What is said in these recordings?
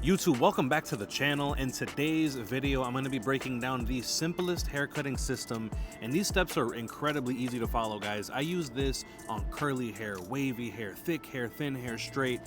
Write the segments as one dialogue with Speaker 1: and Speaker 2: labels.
Speaker 1: YouTube, welcome back to the channel. In today's video, I'm going to be breaking down the simplest haircutting system, and these steps are incredibly easy to follow, guys. I use this on curly hair, wavy hair, thick hair, thin hair, straight.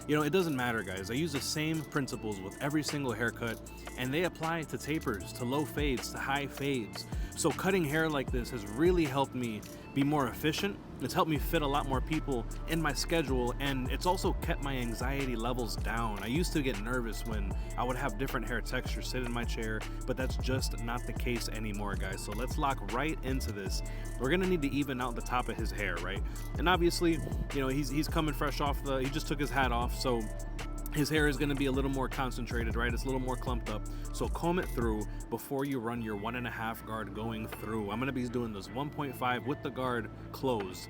Speaker 1: You know, it doesn't matter, guys. I use the same principles with every single haircut, and they apply to tapers, to low fades, to high fades. So cutting hair like this has really helped me be more efficient. It's helped me fit a lot more people in my schedule, and it's also kept my anxiety levels down. I used to get nervous when I would have different hair textures sit in my chair, but that's just not the case anymore, guys. So let's lock right into this. We're gonna need to even out the top of his hair, right? And obviously, you know, he's coming fresh off he just took his hat off, so his hair is going to be a little more concentrated, right? It's a little more clumped up. So comb it through before you run your 1.5 guard going through. I'm going to be doing this 1.5 with the guard closed,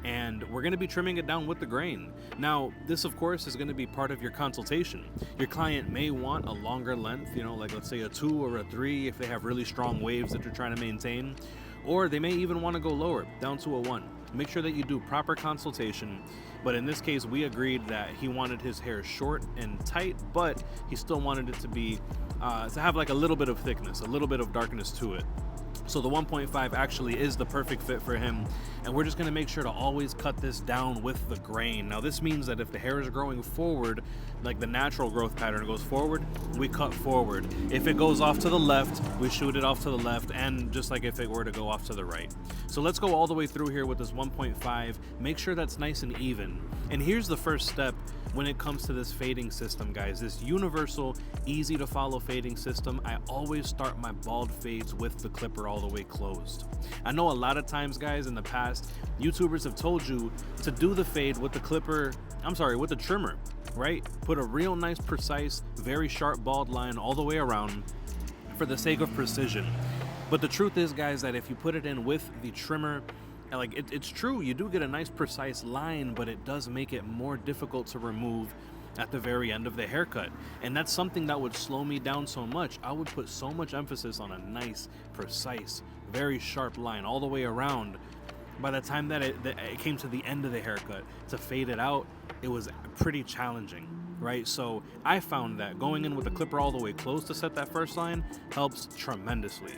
Speaker 1: and we're going to be trimming it down with the grain. Now, this of course is going to be part of your consultation. Your client may want a longer length, you know, like let's say a 2 or a 3 if they have really strong waves that you're trying to maintain, or they may even want to go lower, down to a 1. Make sure that you do proper consultation. But in this case, we agreed that he wanted his hair short and tight, but he still wanted it to be to have like a little bit of thickness, a little bit of darkness to it. So the 1.5 actually is the perfect fit for him, and we're just going to make sure to always cut this down with the grain. Now this means that if the hair is growing forward, like the natural growth pattern goes forward, we cut forward. If it goes off to the left, we shoot it off to the left, and just like if it were to go off to the right. So let's go all the way through here with this 1.5. Make sure that's nice and even. And here's the first step when it comes to this fading system, guys. This universal, easy to follow fading system, I always start my bald fades with the clipper all the way closed. I know a lot of times, guys, in the past, YouTubers have told you to do the fade with the clipper, with the trimmer, right? Put a real nice, precise, very sharp bald line all the way around for the sake of precision. But the truth is, guys, that if you put it in with the trimmer, like it's true, you do get a nice precise line, but it does make it more difficult to remove at the very end of the haircut. And that's something that would slow me down so much. I would put so much emphasis on a nice, precise, very sharp line all the way around. By the time that it came to the end of the haircut, to fade it out, it was pretty challenging, right? So I found that going in with the clipper all the way close to set that first line helps tremendously.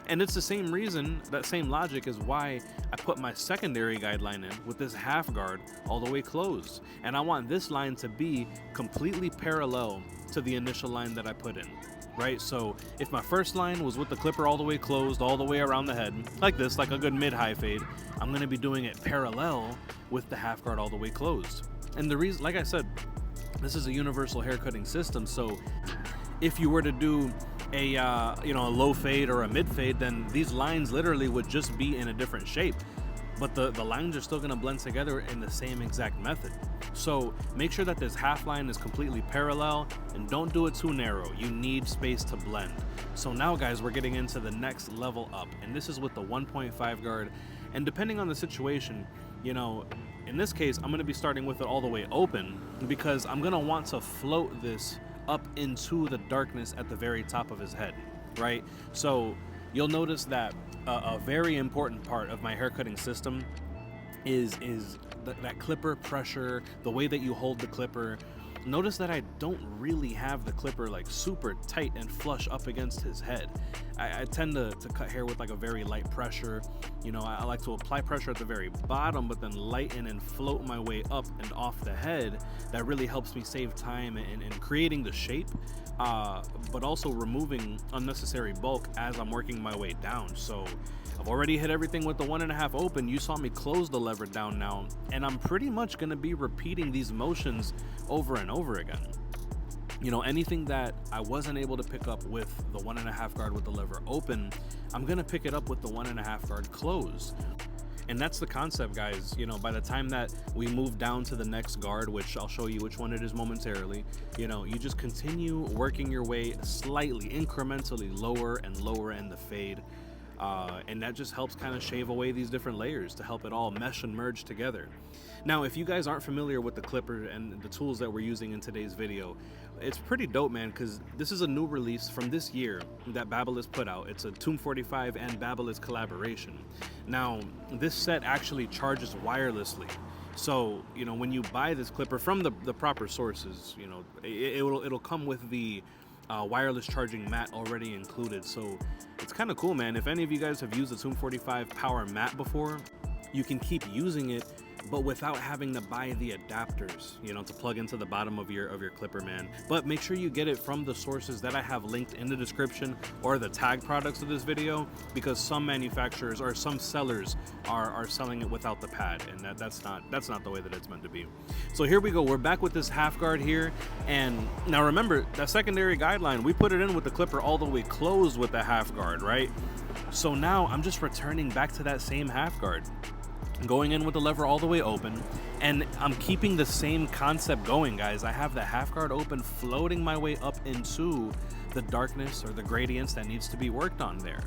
Speaker 1: And it's the same reason, that same logic is why I put my secondary guideline in with this half guard all the way closed. And I want this line to be completely parallel to the initial line that I put in, right? So if my first line was with the clipper all the way closed, all the way around the head, like this, like a good mid-high fade, I'm going to be doing it parallel with the half guard all the way closed. And the reason, like I said, this is a universal haircutting system. So if you were to do a low fade or a mid fade, then these lines literally would just be in a different shape, but the lines are still going to blend together in the same exact method. So make sure that this half line is completely parallel, and don't do it too narrow. You need space to blend. So now, guys, we're getting into the next level up, and this is with the 1.5 guard. And depending on the situation, you know, in this case, I'm going to be starting with it all the way open because I'm going to want to float this up into the darkness at the very top of his head, right? So you'll notice that a very important part of my haircutting system is that clipper pressure, the way that you hold the clipper. Notice that I don't really have the clipper like super tight and flush up against his head. I tend to cut hair with like a very light pressure. You know, I like to apply pressure at the very bottom, but then lighten and float my way up and off the head. That really helps me save time in creating the shape, but also removing unnecessary bulk as I'm working my way down. So I've already hit everything with the 1.5 open. You saw me close the lever down now, and I'm pretty much going to be repeating these motions over and over again. You know, anything that I wasn't able to pick up with the 1.5 guard with the lever open, I'm going to pick it up with the 1.5 guard closed. And that's the concept, guys. You know, by the time that we move down to the next guard, which I'll show you which one it is momentarily, you know, you just continue working your way slightly, incrementally lower and lower in the fade. And that just helps kind of shave away these different layers to help it all mesh and merge together. Now, if you guys aren't familiar with the clipper and the tools that we're using in today's video, it's pretty dope, man, because this is a new release from this year that Babyliss put out. It's a Tomb 45 and Babyliss collaboration. Now, this set actually charges wirelessly, So, you know, when you buy this clipper from the proper sources, you know, it'll come with the wireless charging mat already included. So it's kind of cool, man. If any of you guys have used the Tomb 45 power mat before, you can keep using it, but without having to buy the adapters, you know, to plug into the bottom of your clipper, man. But make sure you get it from the sources that I have linked in the description or the tag products of this video, because some manufacturers or some sellers are selling it without the pad, and that's not the way that it's meant to be. So here we go. We're back with this half guard here, and now remember that secondary guideline, we put it in with the clipper all the way closed with the half guard, right? So now I'm just returning back to that same half guard, going in with the lever all the way open, and I'm keeping the same concept going, guys. I have the half guard open, floating my way up into the darkness or the gradients that needs to be worked on there,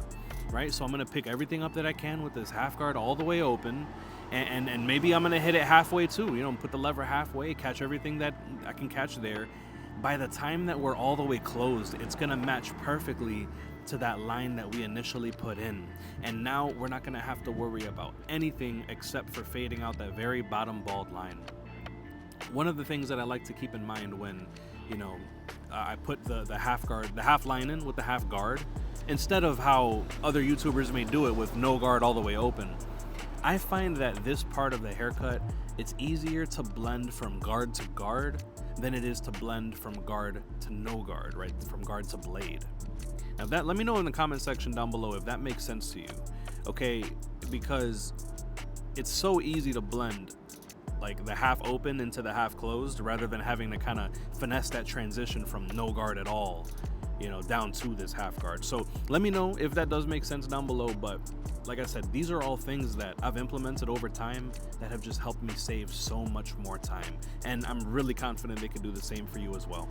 Speaker 1: right? So I'm gonna pick everything up that I can with this half guard all the way open, and maybe I'm gonna hit it halfway too, you know, put the lever halfway, catch everything that I can catch there. By the time that we're all the way closed, it's gonna match perfectly to that line that we initially put in. And now we're not gonna have to worry about anything except for fading out that very bottom bald line. One of the things that I like to keep in mind when, you know, I put the half guard, the half line in with the half guard, instead of how other YouTubers may do it with no guard all the way open, I find that this part of the haircut, it's easier to blend from guard to guard than it is to blend from guard to no guard, right? From guard to blade. Now let me know in the comment section down below if that makes sense to you, okay? Because it's so easy to blend like the half open into the half closed, rather than having to kind of finesse that transition from no guard at all, you know, down to this half guard. So let me know if that does make sense down below. But like I said, these are all things that I've implemented over time that have just helped me save so much more time, and I'm really confident they can do the same for you as well.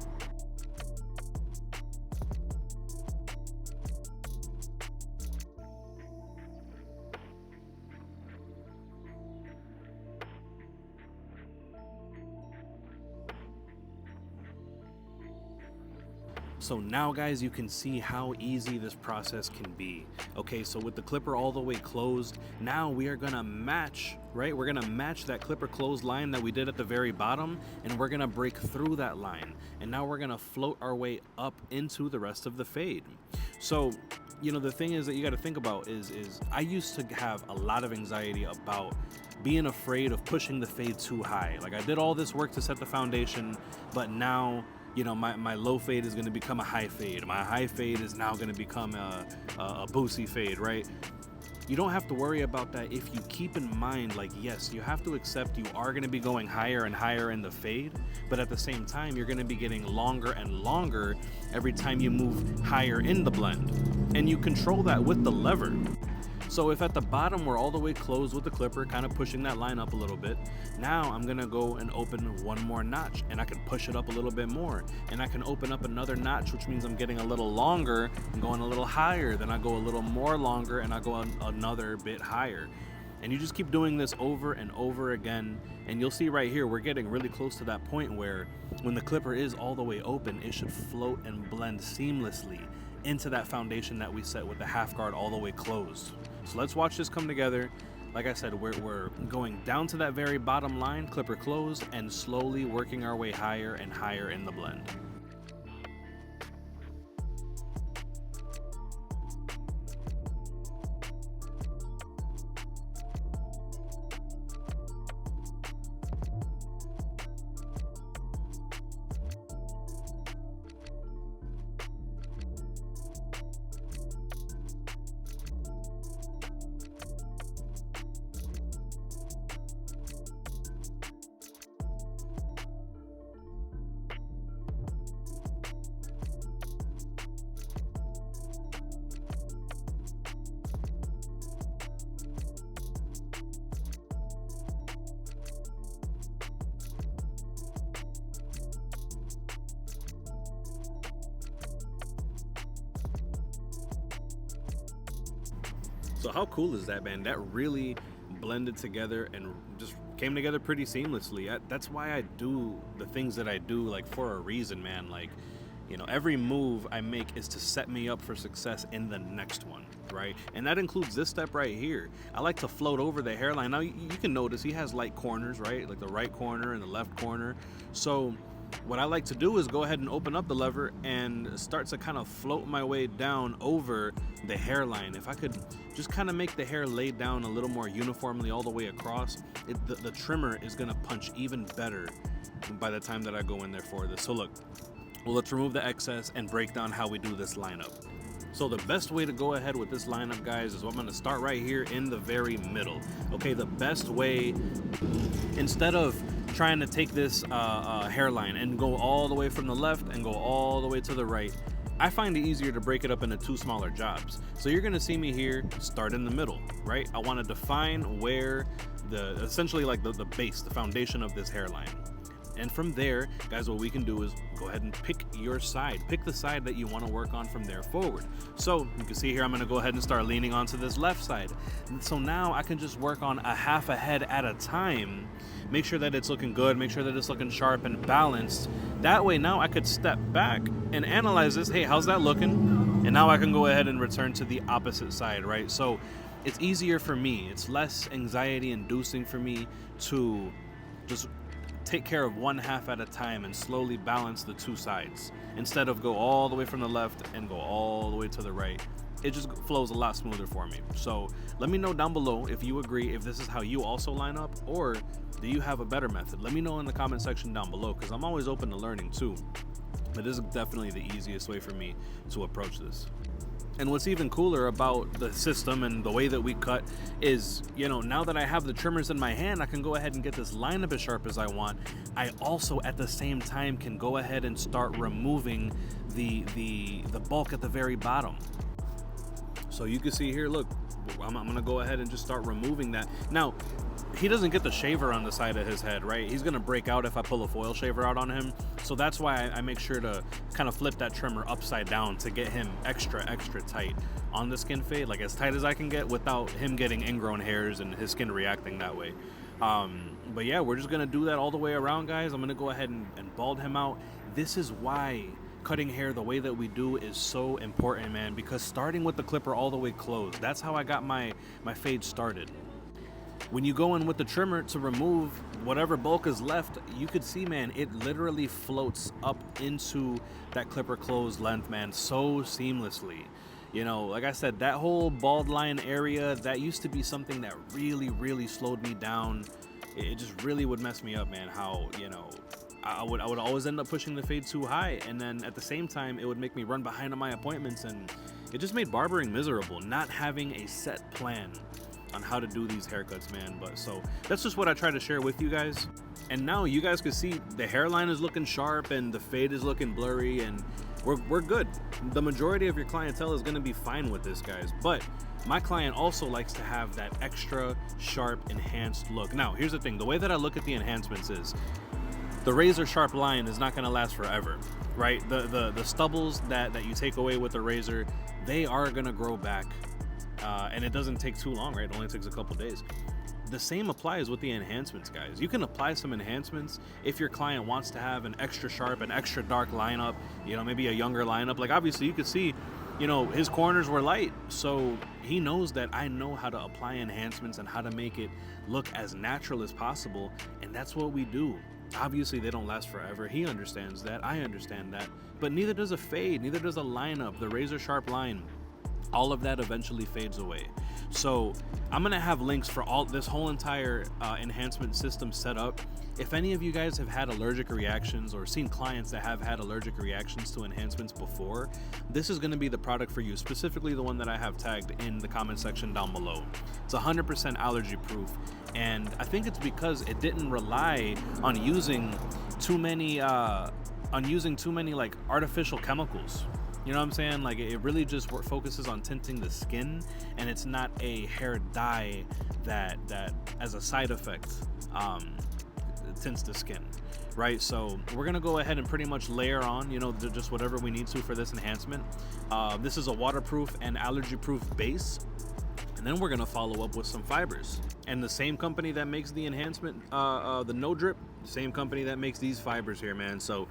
Speaker 1: So now, guys, you can see how easy this process can be. Okay, so with the clipper all the way closed, now we are gonna match, right? We're gonna match that clipper closed line that we did at the very bottom, and we're gonna break through that line. And now we're gonna float our way up into the rest of the fade. So, you know, the thing is that you gotta think about is I used to have a lot of anxiety about being afraid of pushing the fade too high. Like, I did all this work to set the foundation, but now, you know, my low fade is going to become a high fade. My high fade is now going to become a boosie fade, right? You don't have to worry about that if you keep in mind, like, yes, you have to accept you are going to be going higher and higher in the fade, but at the same time, you're going to be getting longer and longer every time you move higher in the blend. And you control that with the lever. So if at the bottom we're all the way closed with the clipper, kind of pushing that line up a little bit, now I'm gonna go and open one more notch, and I can push it up a little bit more, and I can open up another notch, which means I'm getting a little longer and going a little higher. Then I go a little more longer and I go another bit higher. And you just keep doing this over and over again, and you'll see right here we're getting really close to that point where when the clipper is all the way open, it should float and blend seamlessly into that foundation that we set with the half guard all the way closed. So let's watch this come together. Like I said, we're going down to that very bottom line, clipper closed, and slowly working our way higher and higher in the blend. So how cool is that, man? That really blended together and just came together pretty seamlessly. That's why I do the things that I do, like, for a reason, man. Like, You know, every move I make is to set me up for success in the next one, right? And that includes this step right here. I like to float over the hairline. Now, you can notice he has light corners, right? Like the right corner and the left corner. So what I like to do is go ahead and open up the lever and start to kind of float my way down over the hairline. If I could just kind of make the hair lay down a little more uniformly all the way across, the trimmer is going to punch even better by the time that I go in there for this. So look, well, let's remove the excess and break down how we do this lineup. So the best way to go ahead with this lineup, guys, is I'm going to start right here in the very middle. Okay, the best way, instead of trying to take this hairline and go all the way from the left and go all the way to the right, I find it easier to break it up into 2 smaller jobs. So you're going to see me here start in the middle, right? I want to define where essentially like the base, the foundation of this hairline. And from there, guys, what we can do is go ahead and pick your side. Pick the side that you want to work on from there forward. So you can see here, I'm going to go ahead and start leaning onto this left side. And so now I can just work on a half a head at a time. Make sure that it's looking good. Make sure that it's looking sharp and balanced. That way now I could step back and analyze this. Hey, how's that looking? And now I can go ahead and return to the opposite side, right? So it's easier for me. It's less anxiety inducing for me to just take care of one half at a time and slowly balance the 2 sides instead of go all the way from the left and go all the way to the right. It just flows a lot smoother for me. So let me know down below if you agree, if this is how you also line up, or do you have a better method? Let me know in the comment section down below, because I'm always open to learning too. But this is definitely the easiest way for me to approach this. And what's even cooler about the system and the way that we cut is, you know, now that I have the trimmers in my hand, I can go ahead and get this lineup as sharp as I want. I also at the same time can go ahead and start removing the bulk at the very bottom. So you can see here, look, I'm gonna go ahead and just start removing that. Now, he doesn't get the shaver on the side of his head, right? He's gonna break out if I pull a foil shaver out on him. So that's why I make sure to kind of flip that trimmer upside down to get him extra tight on the skin fade, like as tight as I can get without him getting ingrown hairs and his skin reacting that way. But yeah, we're just gonna do that all the way around, guys. I'm gonna go ahead and bald him out. This is why cutting hair the way that we do is so important, man, because starting with the clipper all the way closed, that's how I got my fade started. When you go in with the trimmer to remove whatever bulk is left, you could see, man, it literally floats up into that clipper closed length, man, so seamlessly. You know, like I said, that whole bald line area, that used to be something that really slowed me down. It just really would mess me up, man, how, you know, I would always end up pushing the fade too high, and then at the same time it would make me run behind on my appointments, and it just made barbering miserable, not having a set plan on how to do these haircuts, man. But so that's just what I try to share with you guys. And now you guys can see the hairline is looking sharp and the fade is looking blurry, and we're good. The majority of your clientele is going to be fine with this, guys, but my client also likes to have that extra sharp enhanced look. Now here's the thing, the way that I look at the enhancements is the razor sharp line is not going to last forever, right? The stubbles that you take away with the razor, they are going to grow back, and it doesn't take too long, right? It only takes a couple days. The same applies with the enhancements, guys. You can apply some enhancements if your client wants to have an extra sharp, an extra dark lineup, you know, maybe a younger lineup. Like obviously you could see, you know, his corners were light, so he knows that I know how to apply enhancements and how to make it look as natural as possible, and that's what we do. Obviously they don't last forever. He understands that, I understand that, but neither does a fade, neither does a lineup, the razor sharp line. All of that eventually fades away. So I'm gonna have links for all this whole entire enhancement system set up. If any of you guys have had allergic reactions or seen clients that have had allergic reactions to enhancements before, this is gonna be the product for you, specifically the one that I have tagged in the comment section down below. It's 100% allergy proof, and I think it's because it didn't rely on using too many like artificial chemicals. You know what I'm saying? Like it really just focuses on tinting the skin, and it's not a hair dye that as a side effect tints the skin, right? So we're gonna go ahead and pretty much layer on, you know, just whatever we need to for this enhancement. This is a waterproof and allergy proof base, and then we're gonna follow up with some fibers. And the same company that makes the enhancement, the no drip, same company that makes these fibers here, man. So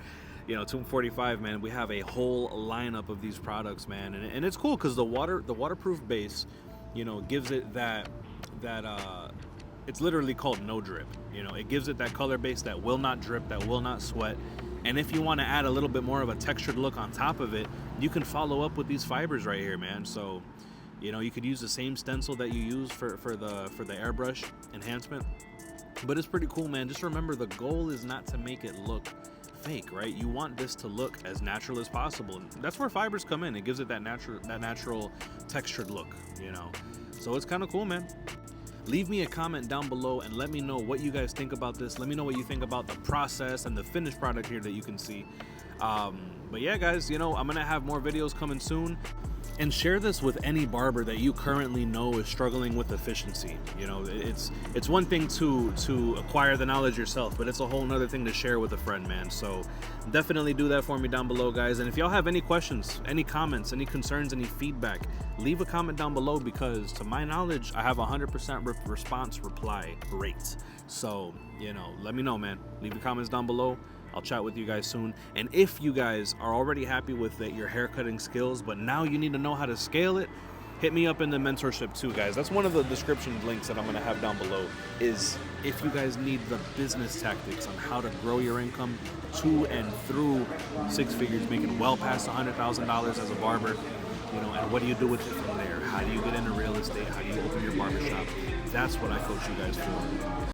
Speaker 1: you know, 245, man, we have a whole lineup of these products, man, and it's cool because the waterproof base, you know, gives it that it's literally called no drip. You know, it gives it that color base that will not drip, that will not sweat. And if you want to add a little bit more of a textured look on top of it, you can follow up with these fibers right here, man. So, you know, you could use the same stencil that you use for the airbrush enhancement. But it's pretty cool, man. Just remember, the goal is not to make it look fake, right? You want this to look as natural as possible. And that's where fibers come in. It gives it that natural textured look, you know. So it's kind of cool, man. Leave me a comment down below and let me know what you guys think about this. Let me know what you think about the process and the finished product here that you can see. But yeah, guys, you know, I'm gonna have more videos coming soon. And share this with any barber that you currently know is struggling with efficiency. You know, it's one thing to acquire the knowledge yourself, but it's a whole nother thing to share with a friend, man. So definitely do that for me down below, guys. And if y'all have any questions, any comments, any concerns, any feedback, leave a comment down below, because to my knowledge, I have 100% response reply rate. So, you know, let me know, man. Leave your comments down below. I'll chat with you guys soon. And if you guys are already happy with your haircutting skills, but now you need to know how to scale it, hit me up in the mentorship too, guys. That's one of the description links that I'm gonna have down below, is if you guys need the business tactics on how to grow your income to and through six figures, making well past $100,000 as a barber, you know, and what do you do with it from there? How do you get into real estate? How do you open your barbershop? That's what I coach you guys for.